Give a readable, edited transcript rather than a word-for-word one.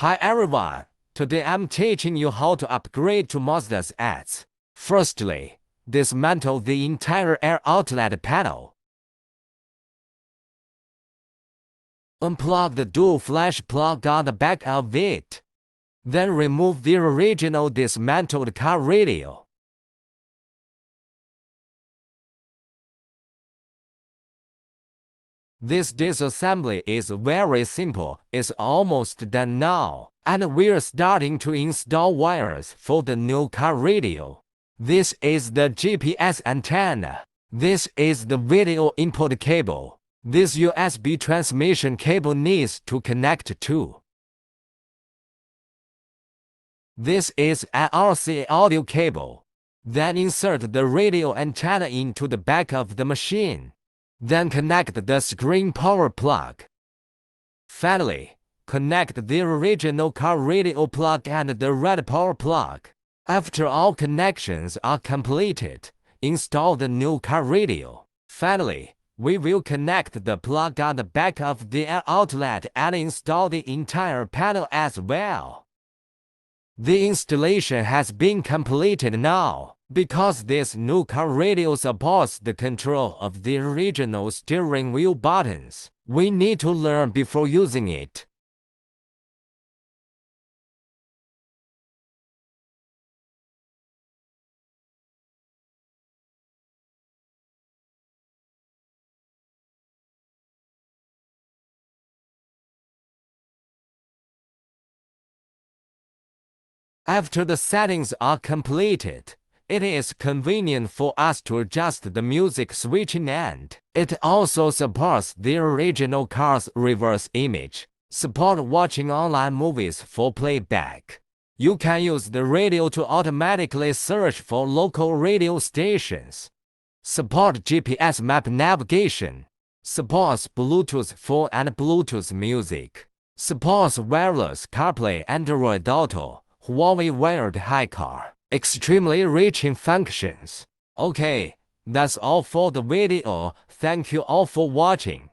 Hi everyone, today I'm teaching you how to upgrade to Mazda's Atenza. Firstly, dismantle the entire air outlet panel. Unplug the dual flash plug on the back of it. Then remove the original dismantled car radio. This disassembly is very simple, it's almost done now, and we're starting to install wires for the new car radio. This is the GPS antenna. This is the video input cable. This USB transmission cable needs to connect to. This is an RCA audio cable. Then insert the radio antenna into the back of the machine. Then connect the screen power plug. Finally, connect the original car radio plug and the red power plug. After all connections are completed, install the new car radio. Finally, we will connect the plug on the back of the air outlet and install the entire panel as well. The installation has been completed now. Because this new car radio supports the control of the original steering wheel buttons, we need to learn before using it. After the settings are completed, it is convenient for us to adjust the music switching, and it also supports the original car's reverse image. Support watching online movies for playback. You can use the radio to automatically search for local radio stations. Support GPS map navigation. Supports Bluetooth phone and Bluetooth music. Supports wireless CarPlay, Android Auto, Huawei wired HiCar. Extremely rich in functions. Okay, that's all for the video. Thank you all for watching.